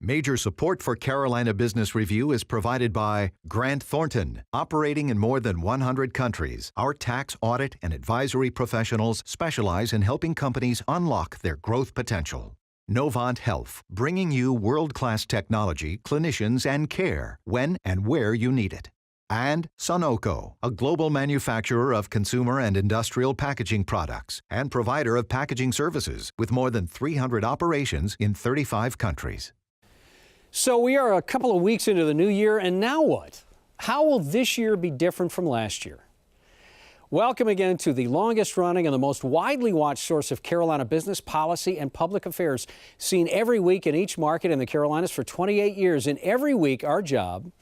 Major support for Carolina Business Review is provided by Grant Thornton. Operating in more than 100 countries, our tax, audit, and advisory professionals specialize in helping companies unlock their growth potential. Novant Health, bringing you world-class technology, clinicians, and care when and where you need it. And Sunoco, a global manufacturer of consumer and industrial packaging products and provider of packaging services with more than 300 operations in 35 countries. So we are a couple of weeks into the new year, and now what? How will this year be different from last year? Welcome again to the longest running and the most widely watched source of Carolina business, policy, and public affairs, seen every week in each market in the Carolinas for 28 years. And every week, our job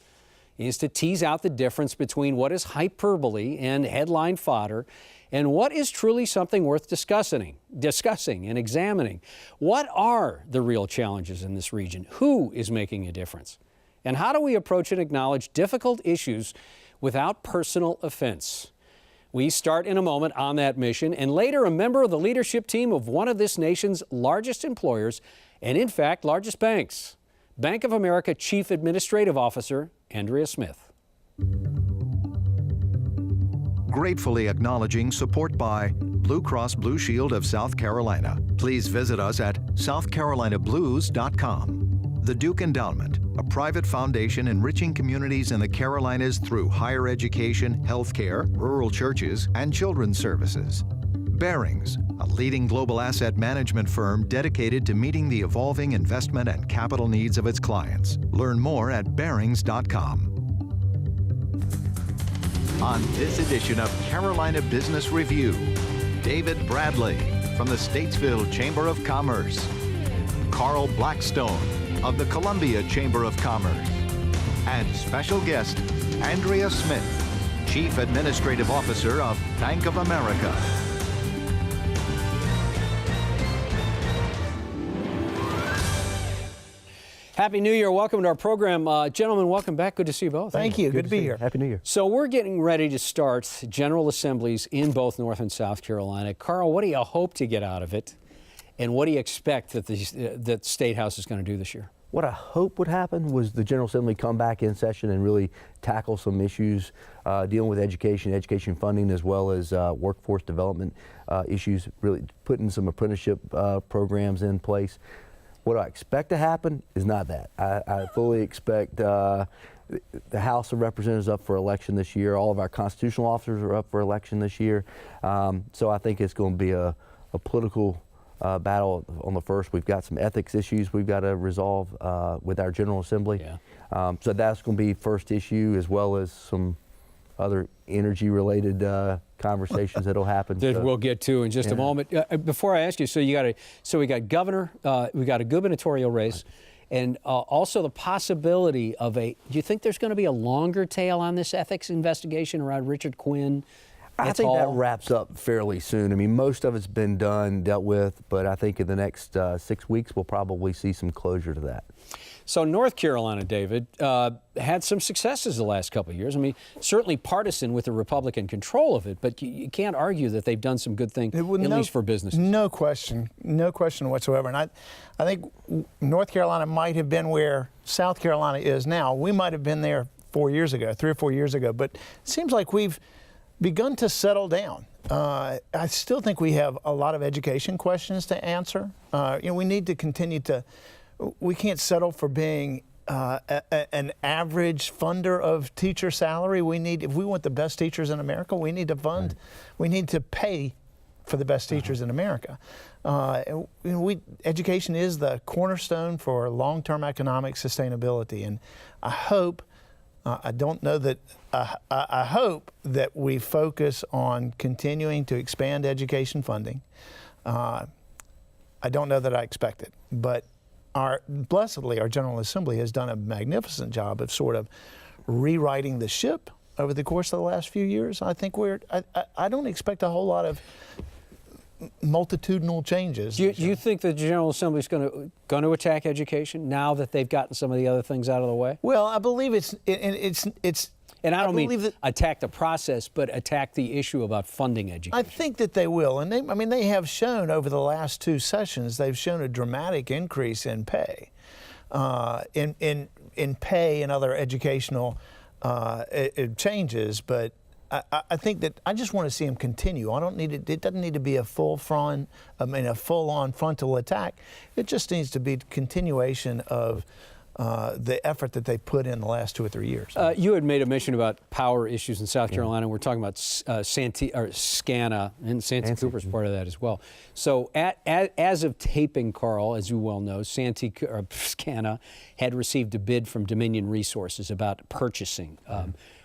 is to tease out the difference between what is hyperbole and headline fodder and what is truly something worth discussing and examining. What are the real challenges in this region? Who is making a difference? And how do we approach and acknowledge difficult issues without personal offense? We start in a moment on that mission, and later a member of the leadership team of one of this nation's largest employers, and in fact, largest banks, Bank of America Chief Administrative Officer, Andrea Smith. Gratefully acknowledging support by Blue Cross Blue Shield of South Carolina. Please visit us at southcarolinablues.com. The Duke Endowment, a private foundation enriching communities in the Carolinas through higher education, healthcare, rural churches, and children's services. Barings, a leading global asset management firm dedicated to meeting the evolving investment and capital needs of its clients. Learn more at barings.com. On this edition of Carolina Business Review, David Bradley from the Statesville Chamber of Commerce, Carl Blackstone of the Columbia Chamber of Commerce, and special guest Andrea Smith, Chief Administrative Officer of Bank of America. Happy New Year. Welcome to our program. Gentlemen, welcome back. Good to see you both. Thank you. Good to be here. Happy New Year. So we're getting ready to start General Assemblies in both North and South Carolina. Carl, what do you hope to get out of it? And what do you expect that the State House is going to do this year? What I hope would happen was the General Assembly come back in session and really tackle some issues dealing with education funding, as well as workforce development issues, really putting some apprenticeship programs in place. What I expect to happen is not that. I fully expect the House of Representatives up for election this year. All of our constitutional officers are up for election this year. So I think it's going to be a political battle on the first. We've got some ethics issues we've got to resolve with our General Assembly. Yeah. So that's going to be first issue, as well as some other energy-related conversations that'll happen. That we'll get to in just a moment. Before I ask you, so we got governor, we got a gubernatorial race, and also the possibility of do you think there's going to be a longer tail on this ethics investigation around Richard Quinn? I think that wraps up fairly soon. I mean, most of it's been done, dealt with, but I think in the next 6 weeks we'll probably see some closure to that. So North Carolina, David, had some successes the last couple of years. I mean, certainly partisan with the Republican control of it, but you can't argue that they've done some good things, at least for businesses. No question whatsoever. And I think North Carolina might have been where South Carolina is now. We might have been there 4 years ago, 3 or 4 years ago, but it seems like we've begun to settle down. I still think we have a lot of education questions to answer. We need to continue to. We can't settle for being an average funder of teacher salary. If we want the best teachers in America, we need to fund. We need to pay for the best teachers in America. Education is the cornerstone for long-term economic sustainability, and I hope. I hope that we focus on continuing to expand education funding. I don't know that I expect it, but blessedly, our General Assembly has done a magnificent job of sort of rewriting the ship over the course of the last few years. I think I don't expect a whole lot of multitudinal changes. Do you think the General Assembly is going to attack education now that they've gotten some of the other things out of the way? Well, I believe it's. And I don't mean attack the process, but attack the issue about funding education. I think that they will, and they have shown over the last 2 sessions, they've shown a dramatic increase in pay. in pay and other educational changes, but I think that I just want to see them continue. I don't need it. It doesn't need to be a full-on frontal attack. It just needs to be continuation of the effort that they put in the last 2 or 3 years. You had made a mention about power issues in South Carolina. We're talking about SCANA, and Santee Cooper's part of that as well. So as of taping, Carl, as you well know, SCANA had received a bid from Dominion Resources about purchasing,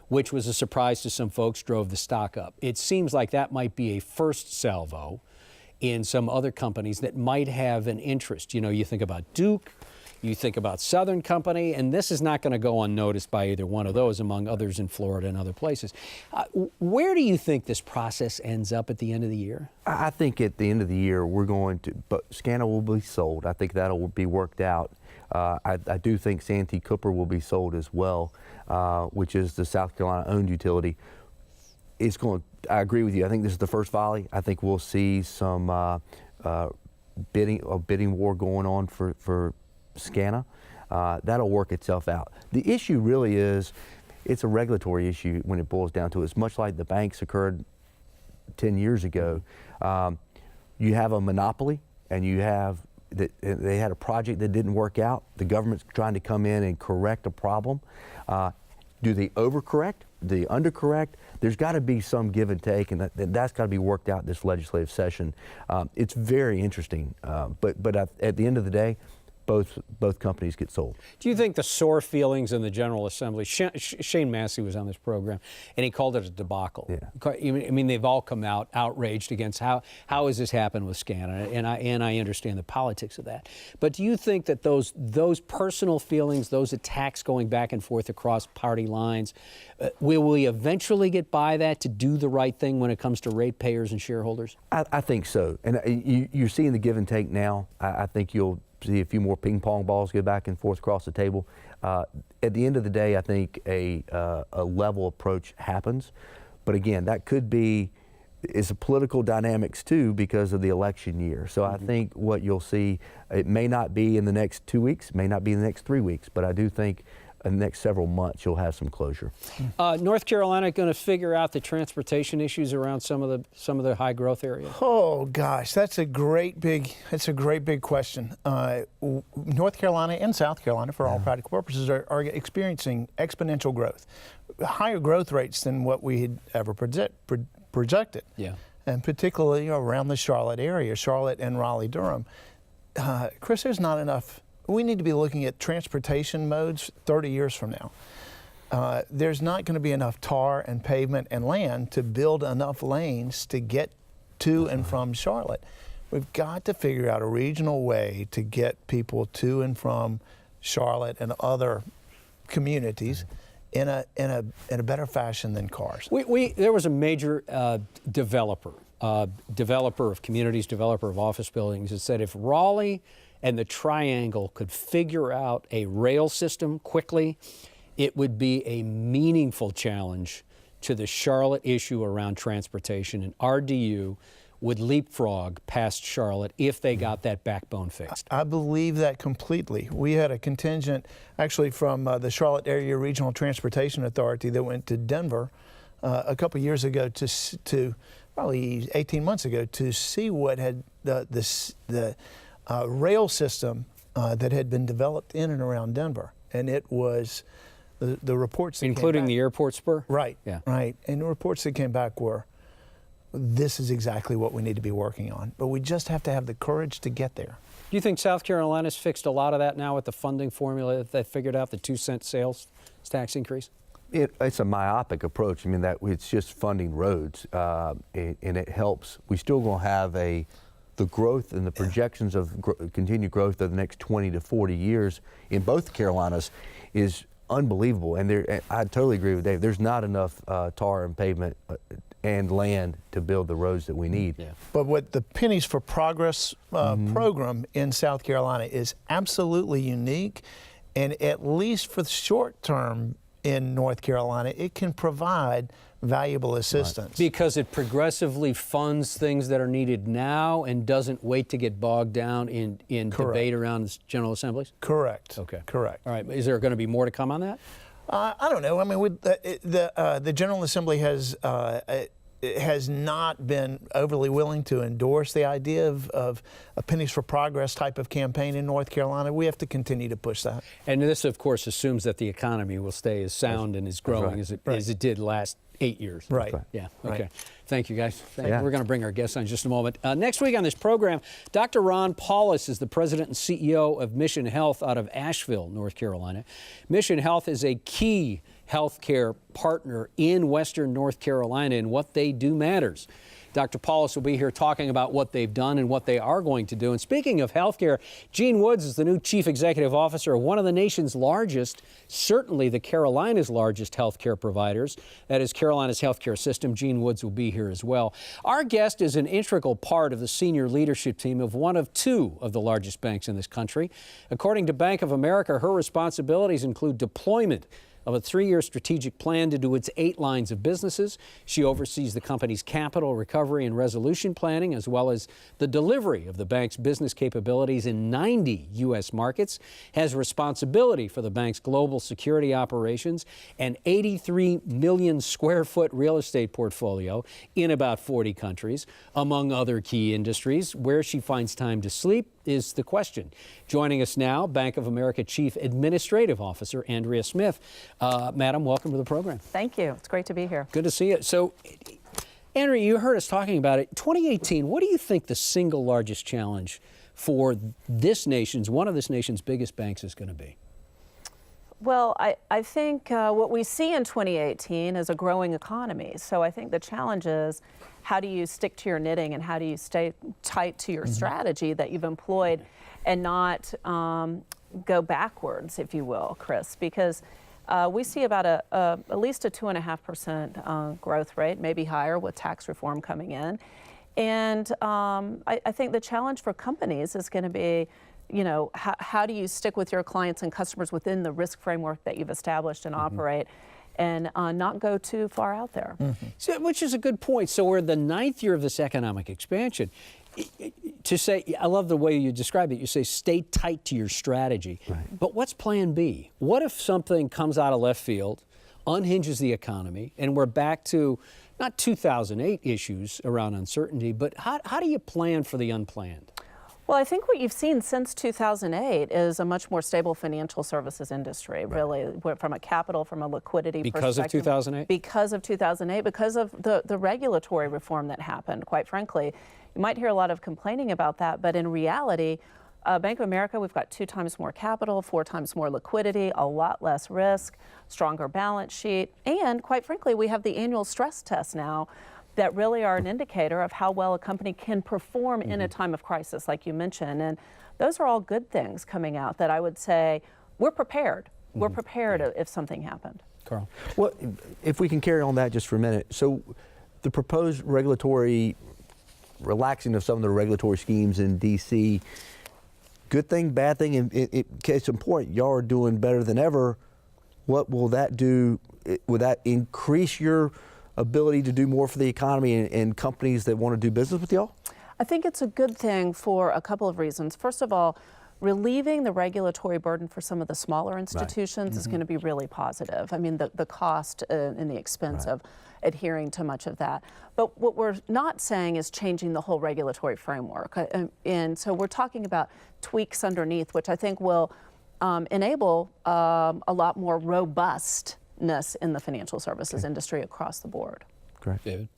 which was a surprise to some folks, drove the stock up. It seems like that might be a first salvo in some other companies that might have an interest. You know, you think about Duke, you think about Southern Company, and this is not going to go unnoticed by either one of those, among others in Florida and other places. Where do you think this process ends up at the end of the year? I think at the end of the year, but SCANA will be sold. I think that'll be worked out. I do think Santee Cooper will be sold as well, which is the South Carolina-owned utility. I agree with you. I think this is the first volley. I think we'll see some bidding war going on for SCANA. That'll work itself out. The issue really is, it's a regulatory issue when it boils down to it. It's much like the banks occurred 10 years ago. You have a monopoly, and they had a project that didn't work out. The government's trying to come in and correct a problem. Do they overcorrect? Do they undercorrect? There's got to be some give and take, and that's got to be worked out this legislative session. It's very interesting, but at the end of the day, both companies get sold. Do you think the sore feelings in the General Assembly, Shane Massey was on this program, and he called it a debacle. Yeah. I mean, they've all come out outraged against how has this happened with SCANA, and I understand the politics of that. But do you think that those personal feelings, those attacks going back and forth across party lines, will we eventually get by that to do the right thing when it comes to ratepayers and shareholders? I think so. And you're seeing the give and take now. I think you'll see a few more ping pong balls go back and forth across the table. At the end of the day, I think a level approach happens. But again, that could be, it's a political dynamics too because of the election year. So I think what you'll see, it may not be in the next 2 weeks, may not be in the next 3 weeks, but I do think in the next several months you'll have some closure. North Carolina going to figure out the transportation issues around some of the high growth areas? Oh gosh, that's a great big question. North Carolina and South Carolina, for all practical purposes, are experiencing exponential growth, higher growth rates than what we had ever projected. Yeah, and particularly around the Charlotte area, Charlotte and Raleigh-Durham. Chris, there's not enough. We need to be looking at transportation modes 30 years from now. There's not going to be enough tar and pavement and land to build enough lanes to get to and from Charlotte. We've got to figure out a regional way to get people to and from Charlotte and other communities in a better fashion than cars. There was a major developer of communities, developer of office buildings, that said if Raleigh and the Triangle could figure out a rail system quickly, it would be a meaningful challenge to the Charlotte issue around transportation, and RDU would leapfrog past Charlotte if they got that backbone fixed. I believe that completely. We had a contingent actually from the Charlotte Area Regional Transportation Authority that went to Denver a couple years ago to probably 18 months ago to see what had the rail system that had been developed in and around Denver, and it was the reports that including came back, the airport spur. Right. Yeah. Right. And the reports that came back were, this is exactly what we need to be working on, but we just have to have the courage to get there. Do you think South Carolina's fixed a lot of that now with the funding formula that they figured out, the 2-cent sales tax increase? It's a myopic approach. I mean, that it's just funding roads, and it helps. We still going to have the growth and the projections of continued growth of the next 20 to 40 years in both Carolinas is unbelievable. And I totally agree with Dave. There's not enough tar and pavement and land to build the roads that we need. Yeah. But what the Pennies for Progress program in South Carolina is absolutely unique, and at least for the short term in North Carolina, it can provide valuable assistance. Because it progressively funds things that are needed now and doesn't wait to get bogged down in debate around the General Assemblies? Correct. Okay. Correct. All right. Is there going to be more to come on that? I don't know. I mean, the General Assembly has not been overly willing to endorse the idea of a Pennies for Progress type of campaign in North Carolina. We have to continue to push that. And this, of course, assumes that the economy will stay as sound and as growing as it did last 8 years. Right. Yeah. Okay. Right. Thank you, guys. Yeah. We're going to bring our guests on in just a moment. Next week on this program, Dr. Ron Paulus is the president and CEO of Mission Health out of Asheville, North Carolina. Mission Health is a key healthcare partner in Western North Carolina, and what they do matters. Dr. Paulus will be here talking about what they've done and what they are going to do. And speaking of healthcare, Gene Woods is the new Chief Executive Officer of one of the nation's largest, certainly the Carolinas' largest healthcare providers. That is Carolina's healthcare system. Gene Woods will be here as well. Our guest is an integral part of the senior leadership team of one of two of the largest banks in this country. According to Bank of America, her responsibilities include deployment of a 3-year strategic plan to do its 8 lines of businesses. She oversees the company's capital recovery and resolution planning, as well as the delivery of the bank's business capabilities in 90 U.S. markets, has responsibility for the bank's global security operations and 83 million square foot real estate portfolio in about 40 countries, among other key industries. Where she finds time to sleep is the question. Joining us now, Bank of America Chief Administrative Officer Andrea Smith. Madam, welcome to the program. Thank you. It's great to be here. Good to see you. So, Andrea, you heard us talking about it. 2018, what do you think the single largest challenge for one of this nation's biggest banks is going to be? Well, I think what we see in 2018 is a growing economy. So I think the challenge is, how do you stick to your knitting and how do you stay tight to your strategy that you've employed and not go backwards, if you will, Chris? Because we see about at least a 2.5% growth rate, maybe higher with tax reform coming in. And I think the challenge for companies is going to be, how do you stick with your clients and customers within the risk framework that you've established and operate, and not go too far out there. So, which is a good point. So we're the 9th year of this economic expansion. To say, I love the way you describe it. You say stay tight to your strategy. Right. But what's plan B? What if something comes out of left field, unhinges the economy, and we're back to not 2008 issues around uncertainty, but how do you plan for the unplanned? Well, I think what you've seen since 2008 is a much more stable financial services industry, really, from a capital, from a liquidity perspective. Because of 2008? Because of 2008, because of the regulatory reform that happened, quite frankly. You might hear a lot of complaining about that, but in reality, Bank of America, we've got 2 times more capital, 4 times more liquidity, a lot less risk, stronger balance sheet, and quite frankly, we have the annual stress tests now that really are an indicator of how well a company can perform in a time of crisis, like you mentioned. And those are all good things coming out that I would say we're prepared. We're prepared if something happened. Carl? Well, if we can carry on that just for a minute. So the proposed regulatory relaxing of some of the regulatory schemes in D.C., good thing, bad thing, in case in point, y'all are doing better than ever. What will that do? Will that increase your ability to do more for the economy and companies that want to do business with y'all? I think it's a good thing for a couple of reasons. First of all, relieving the regulatory burden for some of the smaller institutions is going to be really positive. I mean, the cost and the expense of adhering to much of that. But what we're not saying is changing the whole regulatory framework. And so we're talking about tweaks underneath, which I think will enable a lot more robustness in the financial services industry across the board. Correct. David?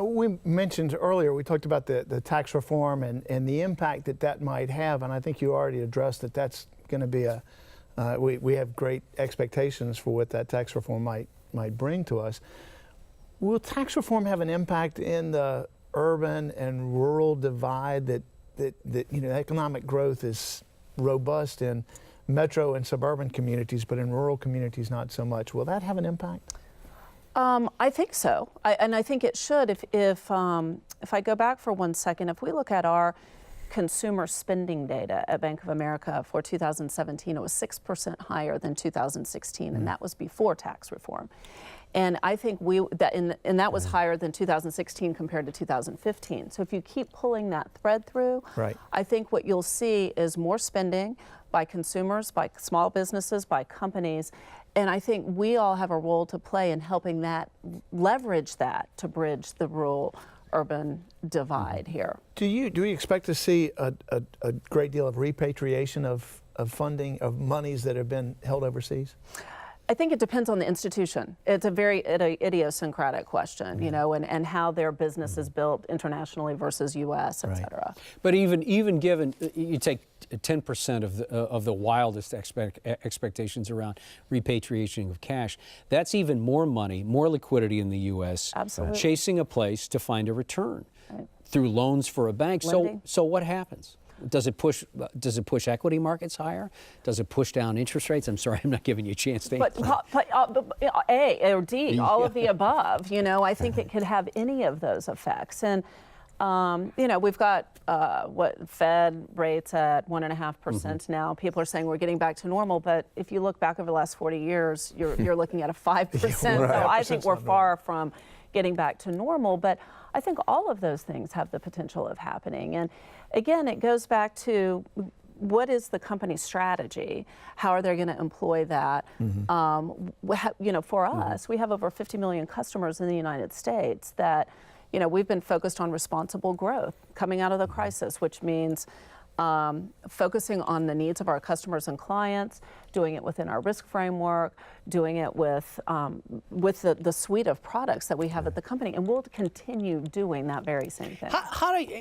We mentioned earlier, we talked about the tax reform and the impact that might have, and I think you already addressed that that's going to be we have great expectations for what that tax reform might bring to us. Will tax reform have an impact in the urban and rural divide that economic growth is robust in metro and suburban communities, but in rural communities not so much? Will that have an impact? I think so, and I think it should. If I go back for 1 second, if we look at our consumer spending data at Bank of America for 2017, it was 6% higher than 2016, and that was before tax reform. And I think that was higher than 2016 compared to 2015. So if you keep pulling that thread through, Right. I think what you'll see is more spending by consumers, by small businesses, by companies. And I think we all have a role to play in helping that, leverage that to bridge the rural-urban divide here. Do we expect to see a great deal of repatriation of funding, of monies that have been held overseas? I think it depends on the institution. It's a very idiosyncratic question, you know, and how their business is built internationally versus U.S., et cetera. But even given, you take 10% of the wildest expectations around repatriation of cash, that's even more money, more liquidity in the U.S. Absolutely. Chasing a place to find a return through loans for a bank. Lending. So what happens? Does it push equity markets higher? Does it push down interest rates? I'm sorry, I'm not giving you a chance to answer. But A or D, all of the above. You know, I think it could have any of those effects. And you know, we've got Fed rates at 1.5% now. People are saying we're getting back to normal, but if you look back over the last 40 years, you're looking at a 5%. So I think we're far from getting back to normal. But I think all of those things have the potential of happening. And again, it goes back to what is the company's strategy? How are they going to employ that? You know, for us, we have over 50 million customers in the United States that, you know, we've been focused on responsible growth coming out of the crisis, which means focusing on the needs of our customers and clients, doing it within our risk framework, doing it with the suite of products that we have at the company, and we'll continue doing that very same thing.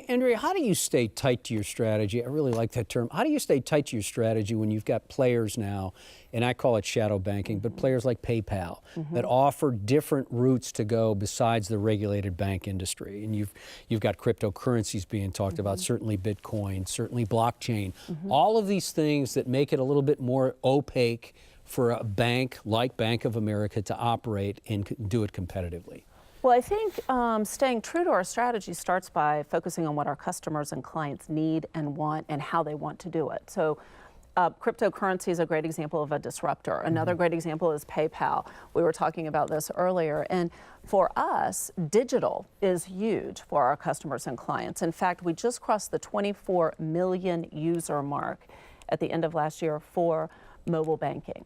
Andrea, how do you stay tight to your strategy? I really like that term. How do you stay tight to your strategy when you've got players now, and I call it shadow banking, but players like PayPal that offer different routes to go besides the regulated bank industry? And you've got cryptocurrencies being talked about, certainly Bitcoin, certainly blockchain, all of these things that make it a little bit more opaque for a bank like Bank of America to operate and do it competitively. Well, I think staying true to our strategy starts by focusing on what our customers and clients need and want and how they want to do it. So cryptocurrency is a great example of a disruptor. Another great example is PayPal. We were talking about this earlier. And for us, digital is huge for our customers and clients. In fact, we just crossed the 24 million user mark at the end of last year for mobile banking.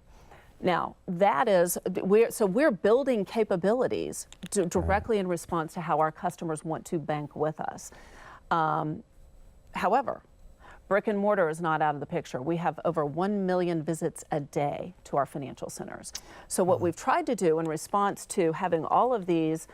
Now, we're building capabilities directly in response to how our customers want to bank with us. However, brick and mortar is not out of the picture. We have over 1 million visits a day to our financial centers. So what we've tried to do in response to having all of these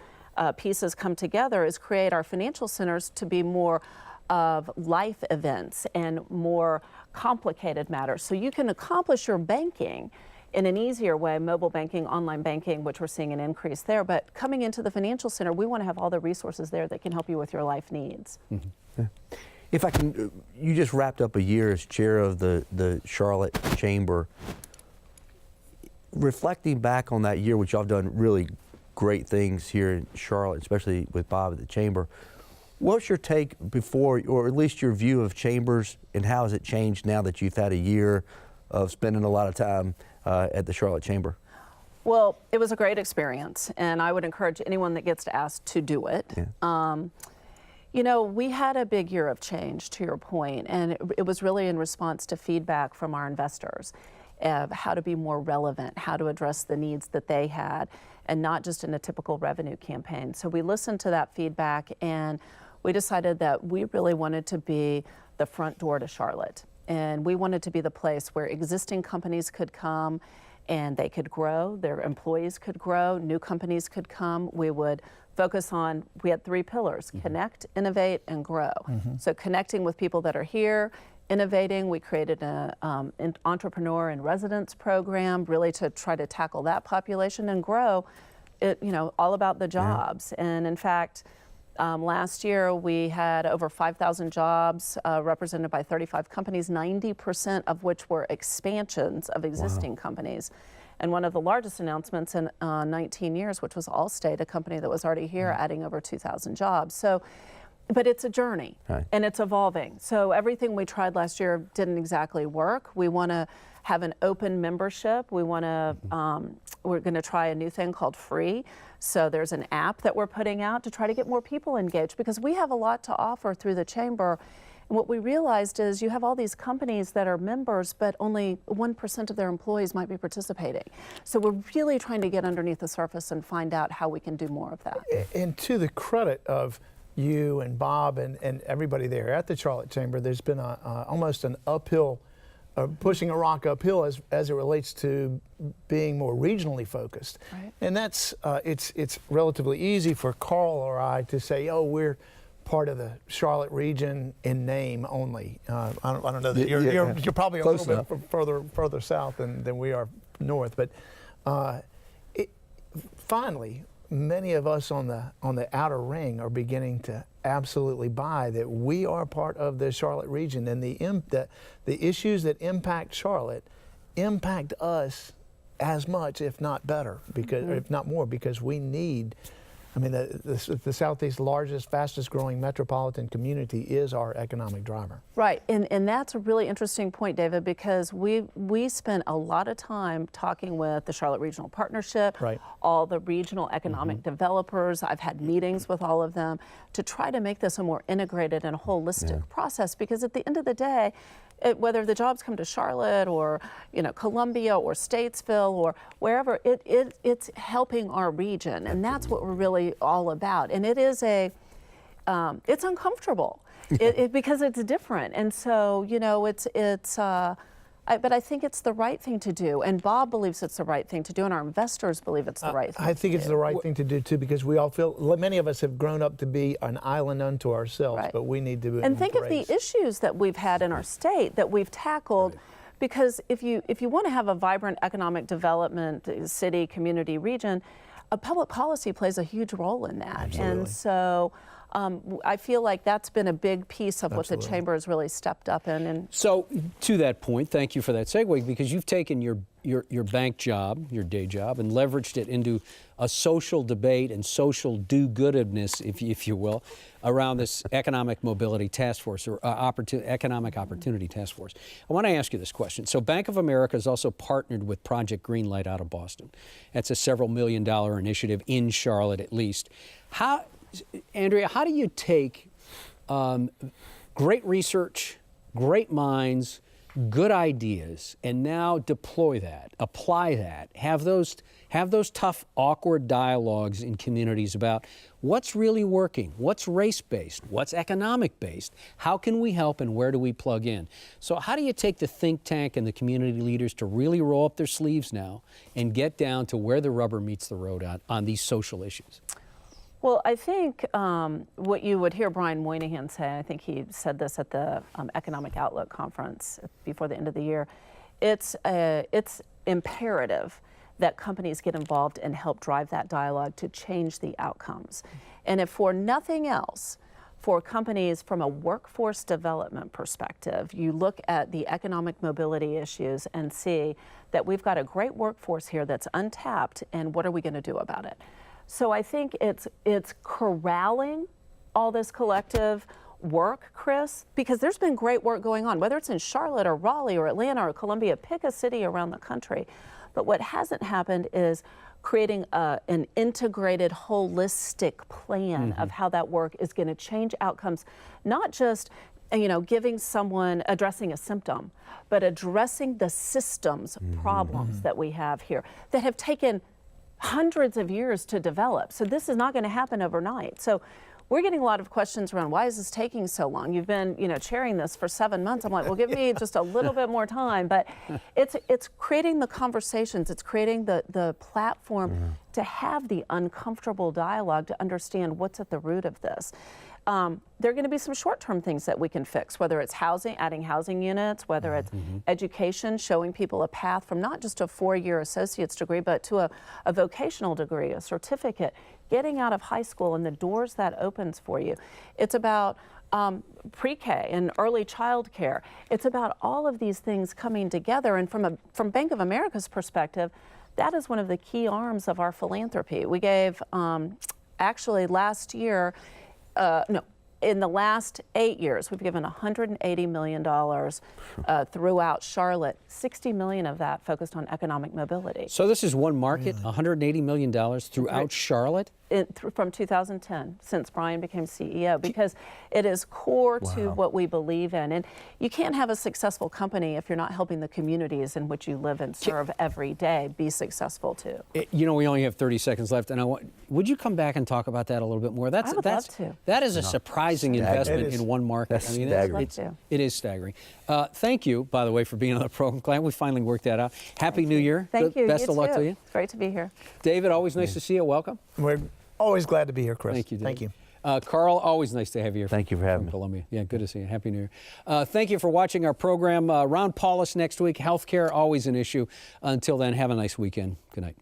pieces come together is create our financial centers to be more of life events and more complicated matters. So you can accomplish your banking in an easier way, mobile banking, online banking, which we're seeing an increase there. But coming into the financial center, we want to have all the resources there that can help you with your life needs. If I can, you just wrapped up a year as chair of the Charlotte Chamber. Reflecting back on that year, which y'all have done really great things here in Charlotte, especially with Bob at the Chamber, what's your take before, or at least your view of chambers, and how has it changed now that you've had a year of spending a lot of time at the Charlotte Chamber? Well, it was a great experience, and I would encourage anyone that gets asked to do it. Yeah. You know, we had a big year of change, to your point, and it was really in response to feedback from our investors of how to be more relevant, how to address the needs that they had, and not just in a typical revenue campaign. So we listened to that feedback, and we decided that we really wanted to be the front door to Charlotte. And we wanted to be the place where existing companies could come and they could grow, their employees could grow, new companies could come. We would focus on, we had 3 pillars, connect, innovate, and grow. So connecting with people that are here, innovating, we created an entrepreneur in residence program really to try to tackle that population, and grow, it, you know, all about the jobs. And in fact, last year we had over 5,000 jobs represented by 35 companies, 90% of which were expansions of existing companies. And one of the largest announcements in 19 years, which was Allstate, a company that was already here, adding over 2,000 jobs. So but it's a journey, Right. and it's evolving. So everything we tried last year didn't exactly work. We want to have an open membership. We want to, we're going to try a new thing called Free. So there's an app that we're putting out to try to get more people engaged, because we have a lot to offer through the chamber. And what we realized is you have all these companies that are members, but only 1% of their employees might be participating. So we're really trying to get underneath the surface and find out how we can do more of that. And to the credit of you and Bob and everybody there at the Charlotte Chamber, there's been almost an uphill, pushing a rock uphill as it relates to being more regionally focused. Right. And that's, it's relatively easy for Carl or I to say, oh, we're part of the Charlotte region in name only. I don't know that you're probably Close a little bit further south than we are north, but finally, many of us on the outer ring are beginning to absolutely buy that we are part of the Charlotte region, and the issues that impact Charlotte impact us as much, if not better, because if not more, because we need. I mean, the Southeast's largest, fastest growing metropolitan community is our economic driver. Right, and that's a really interesting point, David, because we spent a lot of time talking with the Charlotte Regional Partnership, Right. all the regional economic developers. I've had meetings with all of them to try to make this a more integrated and holistic process, because at the end of the day, whether the jobs come to Charlotte or Columbia or Statesville or wherever, it's helping our region, and that's what we're really all about. And it is it's uncomfortable because it's different, and so but I think it's the right thing to do, and Bob believes it's the right thing to do, and our investors believe it's the right thing. I think it's the right thing to do too, because we all feel, many of us have grown up to be an island unto ourselves, Right. but we need to And think of the issues that we've had in our state that we've tackled, because if you want to have a vibrant economic development city, community, region, public policy plays a huge role in that. Absolutely. And so I feel like that's been a big piece of what the Absolutely. chamber has really stepped up in. And So to that point, thank you for that segue, because you've taken your bank job, your day job, and leveraged it into a social debate and social do-goodness, if you will, around this economic mobility task force, or economic opportunity task force. I want to ask you this question. So Bank of America has also partnered with Project Greenlight out of Boston. That's a several $million initiative in Charlotte, at least. Andrea, how do you take great research, great minds, good ideas, and now deploy that, apply that, have those tough, awkward dialogues in communities about what's really working, what's race-based, what's economic-based, how can we help, and where do we plug in? So how do you take the think tank and the community leaders to really roll up their sleeves now and get down to where the rubber meets the road on these social issues? well, I think what you would hear Brian Moynihan say, I think he said this at the Economic Outlook Conference before the end of the year, it's imperative that companies get involved and help drive that dialogue to change the outcomes. And if for nothing else, for companies from a workforce development perspective, you look at the economic mobility issues and see that we've got a great workforce here that's untapped, and what are we going to do about it? So I think it's corralling all this collective work, Chris, because there's been great work going on, whether it's in Charlotte or Raleigh or Atlanta or Columbia, pick a city around the country. But what hasn't happened is creating an integrated, holistic plan of how that work is going to change outcomes, not just giving someone, addressing a symptom, but addressing the systems problems that we have here that have taken hundreds of years to develop. So this is not going to happen overnight. So we're getting a lot of questions around why is this taking so long? You've been, chairing this for 7 months. I'm like, well, give me just a little bit more time. But it's creating the conversations. It's creating the platform to have the uncomfortable dialogue to understand what's at the root of this. There are going to be some short-term things that we can fix, whether it's housing, adding housing units, whether it's education, showing people a path from not just a 4-year associate's degree, but to a vocational degree, a certificate, getting out of high school and the doors that opens for you. It's about pre-K and early child care. It's about all of these things coming together. And from Bank of America's perspective, that is one of the key arms of our philanthropy. We gave, actually last year, in the last 8 years, we've given $180 million throughout Charlotte, $60 million of that focused on economic mobility. So this is one market, $180 million throughout Charlotte? From 2010, since Brian became CEO, because it is core to what we believe in. And you can't have a successful company if you're not helping the communities in which you live and serve every day be successful too. You know, we only have 30 seconds left, and would you come back and talk about that a little bit more? I would love to. That is a surprising investment in one market. That's staggering. It is staggering. Thank you, by the way, for being on the program. Glad we finally worked that out. Happy New Year. Thank you. Best You of luck too. to you. It's great to be here. David, always nice to see you. Welcome. We're always glad to be here, Chris. Thank you, David. Thank you. Carl, always nice to have you here. Thank you for having from me. Columbia. Yeah, good to see you. Happy New Year. Thank you for watching our program. Ron Paulus next week. Healthcare, always an issue. Until then, have a nice weekend. Good night.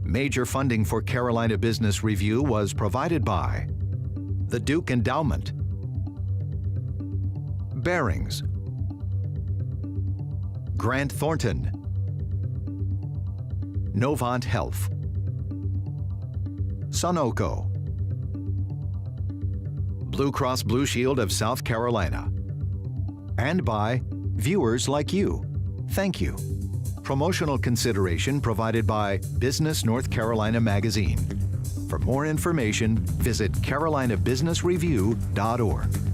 Major funding for Carolina Business Review was provided by the Duke Endowment, Barings, Grant Thornton, Novant Health, Sunoco, Blue Cross Blue Shield of South Carolina, and by viewers like you. Thank you. Promotional consideration provided by Business North Carolina Magazine. For more information, visit carolinabusinessreview.org.